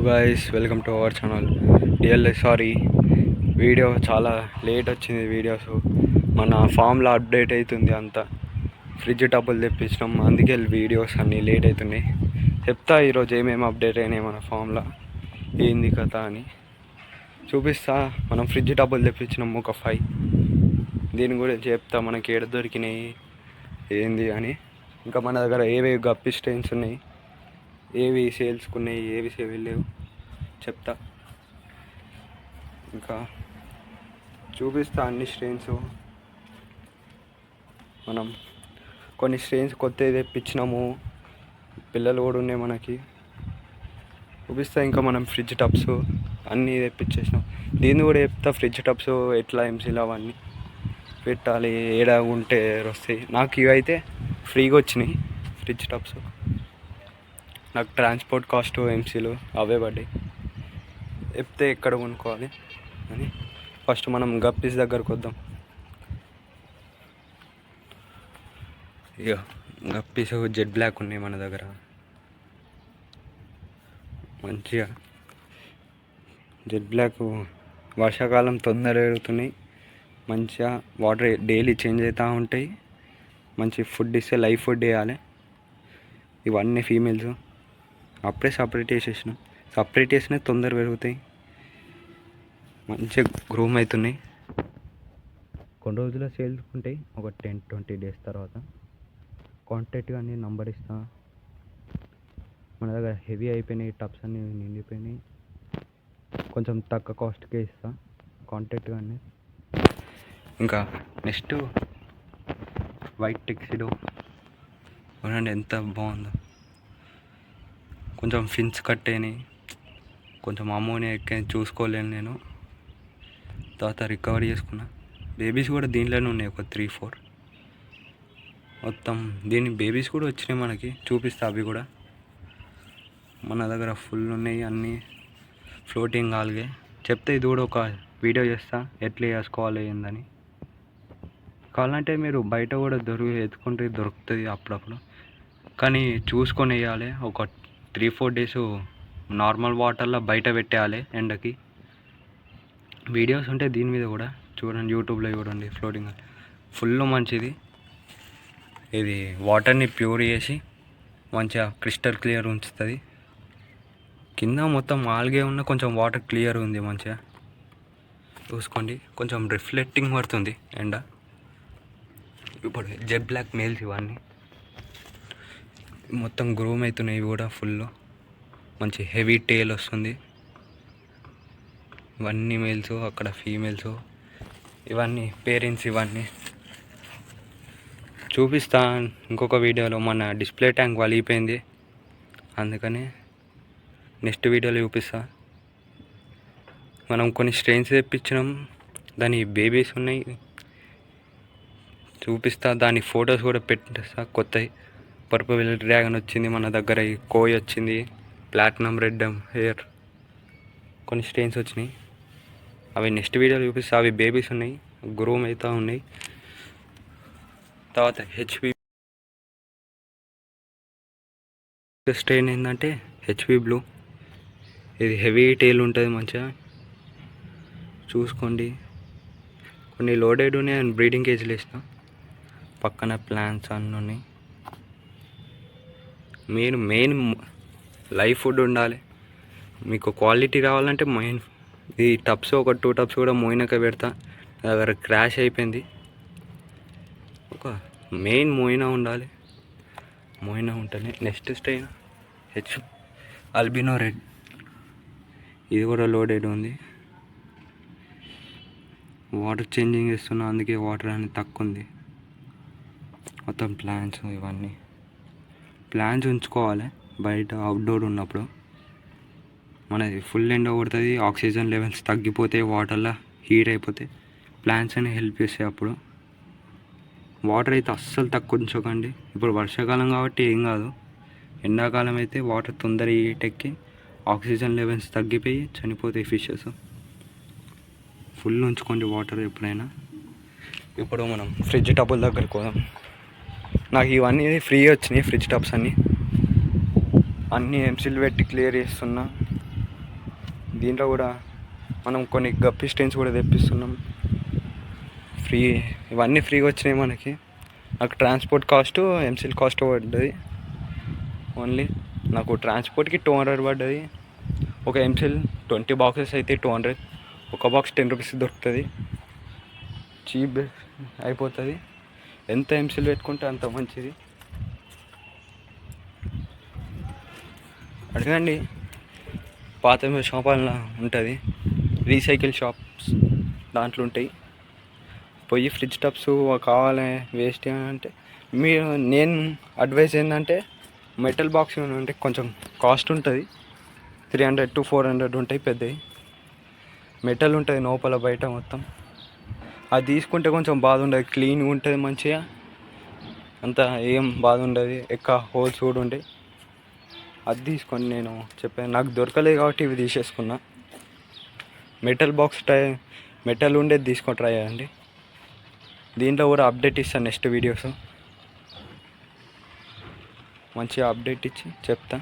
Guys welcome to our channel. Sorry video చాలా late వచ్చింది. Videos మన ఫామ్లో అప్డేట్ అవుతుంది, అంతా ఫ్రిడ్జ్ టబ్బులు తెప్పించినాం, అందుకే వీడియోస్ అన్నీ లేట్ అవుతున్నాయి. చెప్తా ఈరోజు ఏమేమి అప్డేట్ అయినాయి మన ఫామ్లో, ఏంది కథ అని చూపిస్తా. మనం ఫ్రిడ్జ్ టబ్బులు తెప్పించినాం ఒక 5, దీని గురించి చెప్తా, మనకి ఏడ దొరికినాయి ఏంది అని. ఇంకా మన దగ్గర ఏవేవి గప్పి స్టెయిన్స్ ఉన్నాయి, ఏవి సేల్స్కి ఉన్నాయి, ఏవి సేల్ లేవు చెప్తా. ఇంకా చూపిస్తా అన్ని స్ట్రెయిన్స్. మనం కొన్ని స్ట్రెయిన్స్ కొత్తవి తెప్పించినాము, పిల్లలు కూడా ఉన్నాయి మనకి, చూపిస్తా. ఇంకా మనం ఫ్రిడ్జ్ టబ్స్ అన్నీ తెప్పించేసినాం, దీన్ని కూడా చెప్తా. ఫ్రిడ్జ్ టబ్స్ ఎట్లా ఎంసీలు అవన్నీ పెట్టాలి, ఏడా ఉంటే వస్తాయి. నాకు ఇవైతే ఫ్రీగా వచ్చినాయి ఫ్రిడ్జ్ టబ్స్. నాకు ట్రాన్స్పోర్ట్ కాస్ట్ ఎంసీలు అవే పడ్డాయి. చెప్తే ఎక్కడ కొనుక్కోవాలి అని. ఫస్ట్ మనం గప్పీస్ దగ్గరకు వద్దాం. ఇక గప్పీస్ జెడ్ బ్లాక్ ఉన్నాయి మన దగ్గర, మంచిగా జెడ్ బ్లాక్. వర్షాకాలం తొందర పెరుగుతున్నాయి, మంచిగా వాటర్ డైలీ చేంజ్ అవుతూ ఉంటాయి. మంచి ఫుడ్ ఇస్తే లైవ్ ఫుడ్ వేయాలి. ఇవన్నీ ఫీమేల్స్ అప్పుడే సపరేట్ చేసేసినాం. సపరేట్ చేసినా తొందర పెరుగుతాయి, మంచిగా గ్రూమ్ అవుతున్నాయి. కొన్ని రోజుల్లో సేల్స్ ఉంటాయి, ఒక 10-20 డేస్ తర్వాత. కాంటాక్ట్ కానీ నంబర్ ఇస్తా. మన దగ్గర హెవీ అయిపోయినాయి టబ్స్ అన్నీ నిండిపోయినాయి, కొంచెం తక్కువ కాస్ట్కే ఇస్తా, కాంటాక్ట్ కానీ. ఇంకా నెక్స్ట్ వైట్ టెక్సిడో చూడండి ఎంత బాగుందో. కొంచెం ఫిన్స్ కట్ అయినాయి, కొంచెం అమోనియా ఎక్కి చూసుకోలేను నేను, తర్వాత రికవరీ చేసుకున్నా. బేబీస్ కూడా దీంట్లోనే ఉన్నాయి, ఒక 3-4 మొత్తం. దీని బేబీస్ కూడా వచ్చినాయి మనకి, చూపిస్తా అవి కూడా. మన దగ్గర ఫుల్ ఉన్నాయి అన్నీ ఫ్లోటింగ్ ఆల్గే. చెప్తే ఇది కూడా ఒక వీడియో చేస్తా, ఎట్లా వేసుకోవాలి ఏందని. కావాలంటే మీరు బయట కూడా ఎత్తుకుంటే దొరుకుతుంది అప్పుడప్పుడు, కానీ చూసుకొని వేయాలి. ఒక 3-4 డేస్ నార్మల్ వాటర్లో బయట పెట్టేయాలి ఎండకి. వీడియోస్ ఉంటాయి దీని మీద కూడా చూడండి, యూట్యూబ్లో చూడండి. ఫ్లోటింగ్ ఫుల్ మంచిది. ఇది వాటర్ని ప్యూర్ చేసి మంచిగా క్రిస్టల్ క్లియర్ ఉంచుతుంది. కింద మొత్తం ఆల్గే ఉన్న, కొంచెం వాటర్ క్లియర్ ఉంది మంచిగా చూసుకోండి. కొంచెం రిఫ్లెక్టింగ్ పడుతుంది ఎండ. ఇప్పుడు జెడ్ బ్లాక్ మేల్స్ ఇవన్నీ మొత్తం గ్రూమ్ అవుతున్నాయి. ఇవి కూడా ఫుల్ మంచి హెవీ టేల్ వస్తుంది. ఇవన్నీ మేల్స్, అక్కడ ఫీమేల్స్, ఇవన్నీ పేరెంట్స్. ఇవన్నీ చూపిస్తా ఇంకొక వీడియోలో. మన డిస్ప్లే ట్యాంక్ వలిగిపోయింది, అందుకని నెక్స్ట్ వీడియోలో చూపిస్తా. మనం కొన్ని స్ట్రెయిన్స్ తెప్పించినాం, దాని బేబీస్ ఉన్నాయి, చూపిస్తా. దాని ఫొటోస్ కూడా పెట్టేస్తా. కొత్తవి పర్పుల్ డ్రాగన్ వచ్చింది మన దగ్గర, కోయ్ వచ్చింది, ప్లాటినం రెడ్ హెయిర్, కొన్ని స్టెయిన్స్ వచ్చినాయి. అవి నెక్స్ట్ వీడియోలో చూపిస్తా. అవి బేబీస్ ఉన్నాయి, గ్రూమ్ అవుతూ ఉన్నాయి. తర్వాత హెచ్పి స్టెయిన్ ఏంటంటే హెచ్పి బ్లూ. ఇది హెవీ టైల్ ఉంటుంది మంచిగా చూసుకోండి. కొన్ని లోడెడ్ ఉన్నాయి అండ్ బ్రీడింగ్ కేజీలు వేసిన. పక్కన ప్లాంట్స్ అన్నీ ఉన్నాయి. మెయిన్ లైవ్ ఫుడ్ ఉండాలి. మీకు క్వాలిటీ రావాలంటే మెయిన్ ఈ టబ్స్ ఒక 2 టబ్స్ కూడా మోయినాక పెడతా. దగ్గర క్రాష్ అయిపోయింది. ఒక మెయిన్ మోయినా ఉండాలి, మోయినా ఉంటుంది. నెక్స్ట్ స్టెయిన్ అల్బినో రెడ్, ఇది కూడా లోడెడ్ ఉంది. వాటర్ చేంజింగ్ చేస్తున్నా, అందుకే వాటర్ అనేది తక్కువ ఉంది. మొత్తం ప్లాంట్స్, ఇవన్నీ ప్లాంట్స్ ఉంచుకోవాలి బయట అవుట్డోర్ ఉన్నప్పుడు. మనది ఫుల్ ఎండ కొడుతుంది, ఆక్సిజన్ లెవెల్స్ తగ్గిపోతాయి, వాటర్లో హీట్ అయిపోతాయి. ప్లాంట్స్ అని హెల్ప్ చేస్తాయి అప్పుడు. వాటర్ అయితే అస్సలు తక్కువ ఉంచకండి. ఇప్పుడు వర్షాకాలం కాబట్టి ఏం కాదు, ఎండాకాలం అయితే వాటర్ తొందర హీట్ ఎక్కి ఆక్సిజన్ లెవెల్స్ తగ్గిపోయి చనిపోతాయి ఫిషెస్. ఫుల్ ఉంచుకోండి వాటర్ ఎప్పుడైనా. ఇప్పుడు మనం ఫ్రిడ్జ్ టబ్బుల దగ్గరికి పోదాం. నాకు ఇవన్నీ ఫ్రీ వచ్చినాయి ఫ్రిడ్జ్ టబ్స్ అన్నీ ఎంసీల్ పెట్టి క్లియర్ చేస్తున్నా. దీంట్లో కూడా మనం కొన్ని గప్పి స్టెయిన్స్ కూడా తెప్పిస్తున్నాం ఫ్రీ. ఇవన్నీ ఫ్రీగా వచ్చినాయి మనకి. నాకు ట్రాన్స్పోర్ట్ కాస్ట్ ఎంసీల్ కాస్ట్ పడ్డది. ఓన్లీ నాకు ట్రాన్స్పోర్ట్కి 200 పడ్డది. ఒక ఎంసీల్ 20 బాక్సెస్ అయితే 200. ఒక బాక్స్ 10 రూపీస్ దొరుకుతుంది. చీప్ అయిపోతుంది. ఎంత ఎంసీల్ పెట్టుకుంటే అంత మంచిది. అడగండి, పాత షాపాలలో ఉంటుంది, రీసైకిల్ షాప్స్ దాంట్లో ఉంటాయి. పోయి ఫ్రిడ్జ్ టబ్స్ కావాలి వేస్ట్ అంటే నేను అడ్వైస్ ఏంటంటే మెటల్ బాక్స్ ఉంటే కొంచెం కాస్ట్ ఉంటుంది. 300 to 400 ఉంటాయి పెద్దవి. మెటల్ ఉంటుంది లోపల బయట మొత్తం. అది తీసుకుంటే కొంచెం బాధ ఉండదు, క్లీన్గా ఉంటుంది మంచిగా, అంత ఏం బాధ ఉండదు. ఎక్కువ హోల్స్ కూడా ఉంటాయి. అది తీసుకొని నేను చెప్పాను, నాకు దొరకలేదు కాబట్టి ఇవి తీసేసుకున్నా. మెటల్ బాక్స్ మెటల్ ఉండేది తీసుకొని ట్రై చేయండి. దీంట్లో కూడా అప్డేట్ ఇస్తాను నెక్స్ట్ వీడియోస్. మంచిగా అప్డేట్ ఇచ్చి చెప్తా.